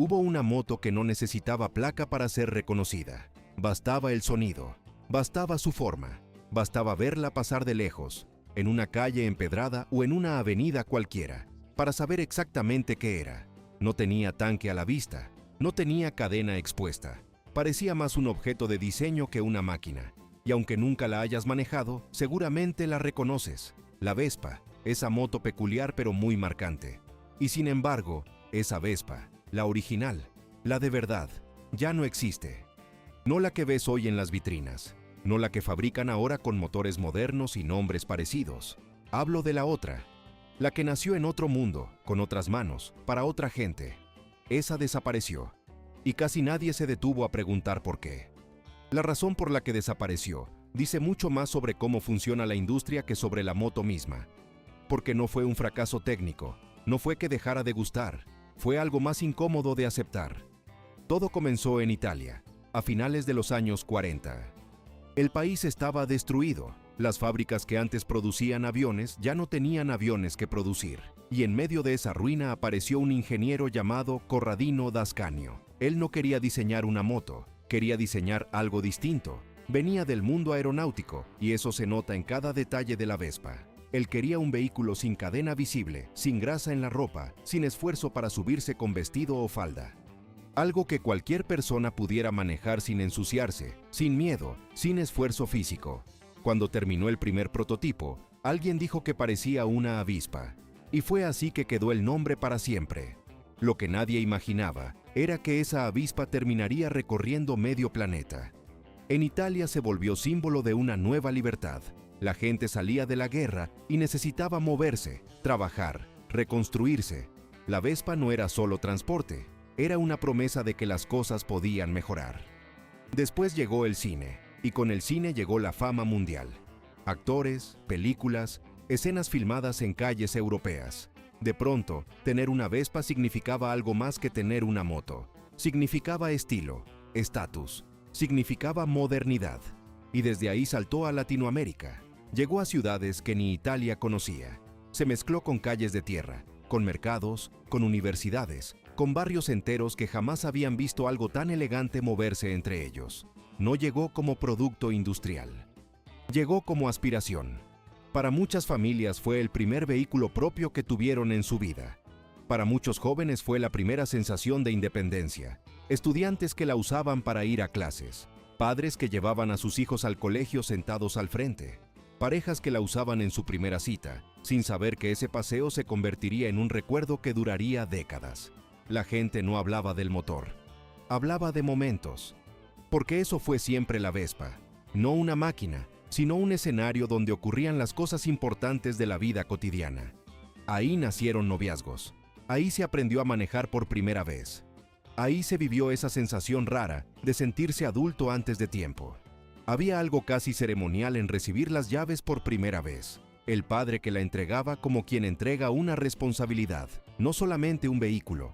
Hubo una moto que no necesitaba placa para ser reconocida. Bastaba el sonido, bastaba su forma, bastaba verla pasar de lejos, en una calle empedrada o en una avenida cualquiera, para saber exactamente qué era. No tenía tanque a la vista, no tenía cadena expuesta. Parecía más un objeto de diseño que una máquina. Y aunque nunca la hayas manejado, seguramente la reconoces. La Vespa, esa moto peculiar pero muy marcante. Y sin embargo, esa Vespa, la original, la de verdad, ya no existe. No la que ves hoy en las vitrinas, no la que fabrican ahora con motores modernos y nombres parecidos. Hablo de la otra, la que nació en otro mundo, con otras manos, para otra gente. Esa desapareció, y casi nadie se detuvo a preguntar por qué. La razón por la que desapareció dice mucho más sobre cómo funciona la industria que sobre la moto misma. Porque no fue un fracaso técnico, no fue que dejara de gustar, fue algo más incómodo de aceptar. Todo comenzó en Italia, a finales de los años 40. El país estaba destruido, las fábricas que antes producían aviones ya no tenían aviones que producir, y en medio de esa ruina apareció un ingeniero llamado Corradino d'Ascanio. Él no quería diseñar una moto, quería diseñar algo distinto. Venía del mundo aeronáutico, y eso se nota en cada detalle de la Vespa. Él quería un vehículo sin cadena visible, sin grasa en la ropa, sin esfuerzo para subirse con vestido o falda. Algo que cualquier persona pudiera manejar sin ensuciarse, sin miedo, sin esfuerzo físico. Cuando terminó el primer prototipo, alguien dijo que parecía una avispa. Y fue así que quedó el nombre para siempre. Lo que nadie imaginaba era que esa avispa terminaría recorriendo medio planeta. En Italia se volvió símbolo de una nueva libertad. La gente salía de la guerra y necesitaba moverse, trabajar, reconstruirse. La Vespa no era solo transporte, era una promesa de que las cosas podían mejorar. Después llegó el cine, y con el cine llegó la fama mundial. Actores, películas, escenas filmadas en calles europeas. De pronto, tener una Vespa significaba algo más que tener una moto. Significaba estilo, estatus, significaba modernidad. Y desde ahí saltó a Latinoamérica. Llegó a ciudades que ni Italia conocía. Se mezcló con calles de tierra, con mercados, con universidades, con barrios enteros que jamás habían visto algo tan elegante moverse entre ellos. No llegó como producto industrial. Llegó como aspiración. Para muchas familias fue el primer vehículo propio que tuvieron en su vida. Para muchos jóvenes fue la primera sensación de independencia. Estudiantes que la usaban para ir a clases. Padres que llevaban a sus hijos al colegio sentados al frente. Parejas que la usaban en su primera cita, sin saber que ese paseo se convertiría en un recuerdo que duraría décadas. La gente no hablaba del motor. Hablaba de momentos. Porque eso fue siempre la Vespa. No una máquina, sino un escenario donde ocurrían las cosas importantes de la vida cotidiana. Ahí nacieron noviazgos. Ahí se aprendió a manejar por primera vez. Ahí se vivió esa sensación rara de sentirse adulto antes de tiempo. Había algo casi ceremonial en recibir las llaves por primera vez. El padre que la entregaba como quien entrega una responsabilidad, no solamente un vehículo.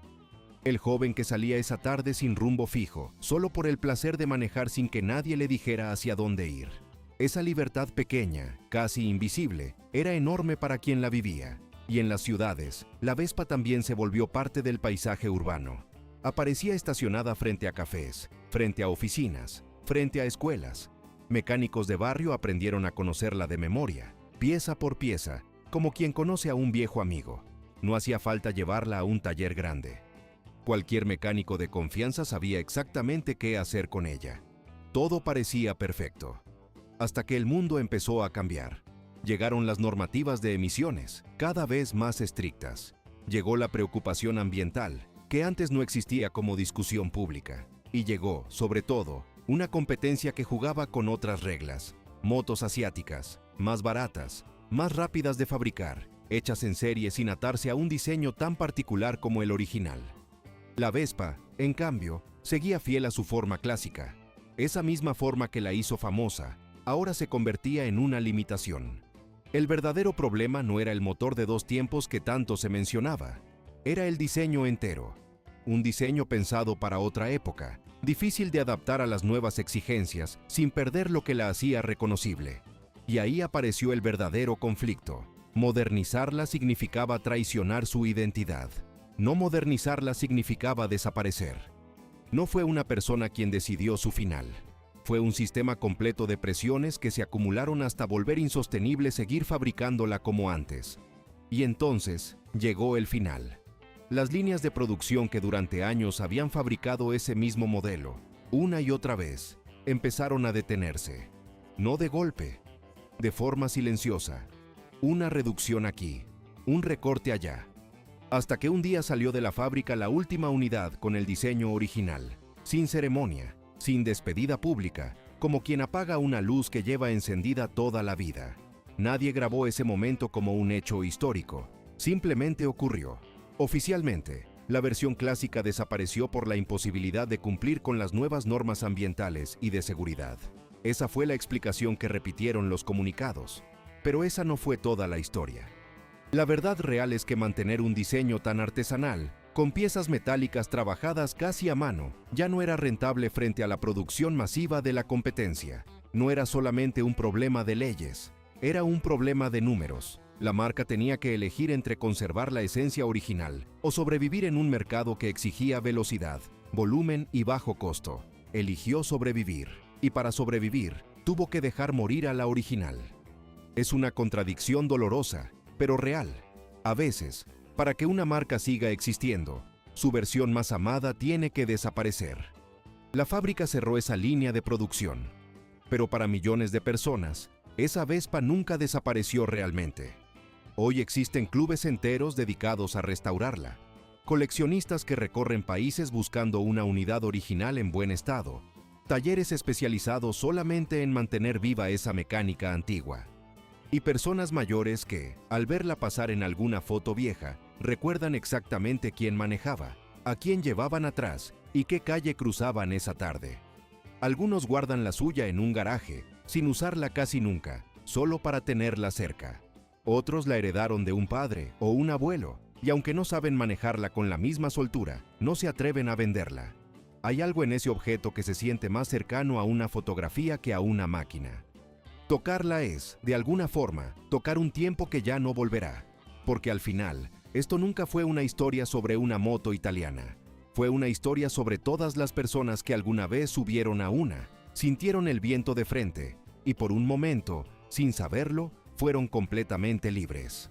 El joven que salía esa tarde sin rumbo fijo, solo por el placer de manejar sin que nadie le dijera hacia dónde ir. Esa libertad pequeña, casi invisible, era enorme para quien la vivía. Y en las ciudades, la Vespa también se volvió parte del paisaje urbano. Aparecía estacionada frente a cafés, frente a oficinas, frente a escuelas. Mecánicos de barrio aprendieron a conocerla de memoria, pieza por pieza, como quien conoce a un viejo amigo. No hacía falta llevarla a un taller grande. Cualquier mecánico de confianza sabía exactamente qué hacer con ella. Todo parecía perfecto. Hasta que el mundo empezó a cambiar. Llegaron las normativas de emisiones, cada vez más estrictas. Llegó la preocupación ambiental, que antes no existía como discusión pública. Y llegó, sobre todo, una competencia que jugaba con otras reglas. Motos asiáticas, más baratas, más rápidas de fabricar, hechas en serie sin atarse a un diseño tan particular como el original. La Vespa, en cambio, seguía fiel a su forma clásica. Esa misma forma que la hizo famosa, ahora se convertía en una limitación. El verdadero problema no era el motor de dos tiempos que tanto se mencionaba. Era el diseño entero. Un diseño pensado para otra época, difícil de adaptar a las nuevas exigencias sin perder lo que la hacía reconocible. Y ahí apareció el verdadero conflicto. Modernizarla significaba traicionar su identidad. No modernizarla significaba desaparecer. No fue una persona quien decidió su final. Fue un sistema completo de presiones que se acumularon hasta volver insostenible seguir fabricándola como antes. Y entonces llegó el final. Las líneas de producción que durante años habían fabricado ese mismo modelo, una y otra vez, empezaron a detenerse. No de golpe, de forma silenciosa. Una reducción aquí, un recorte allá. Hasta que un día salió de la fábrica la última unidad con el diseño original, sin ceremonia, sin despedida pública, como quien apaga una luz que lleva encendida toda la vida. Nadie grabó ese momento como un hecho histórico, simplemente ocurrió. Oficialmente, la versión clásica desapareció por la imposibilidad de cumplir con las nuevas normas ambientales y de seguridad. Esa fue la explicación que repitieron los comunicados. Pero esa no fue toda la historia. La verdad real es que mantener un diseño tan artesanal, con piezas metálicas trabajadas casi a mano, ya no era rentable frente a la producción masiva de la competencia. No era solamente un problema de leyes, era un problema de números. La marca tenía que elegir entre conservar la esencia original o sobrevivir en un mercado que exigía velocidad, volumen y bajo costo. Eligió sobrevivir, y para sobrevivir, tuvo que dejar morir a la original. Es una contradicción dolorosa, pero real. A veces, para que una marca siga existiendo, su versión más amada tiene que desaparecer. La fábrica cerró esa línea de producción, pero para millones de personas, esa Vespa nunca desapareció realmente. Hoy existen clubes enteros dedicados a restaurarla, coleccionistas que recorren países buscando una unidad original en buen estado, talleres especializados solamente en mantener viva esa mecánica antigua, y personas mayores que, al verla pasar en alguna foto vieja, recuerdan exactamente quién manejaba, a quién llevaban atrás y qué calle cruzaban esa tarde. Algunos guardan la suya en un garaje, sin usarla casi nunca, solo para tenerla cerca. Otros la heredaron de un padre o un abuelo, y aunque no saben manejarla con la misma soltura, no se atreven a venderla. Hay algo en ese objeto que se siente más cercano a una fotografía que a una máquina. Tocarla es, de alguna forma, tocar un tiempo que ya no volverá, porque al final, esto nunca fue una historia sobre una moto italiana. Fue una historia sobre todas las personas que alguna vez subieron a una, sintieron el viento de frente, y por un momento, sin saberlo, fueron completamente libres.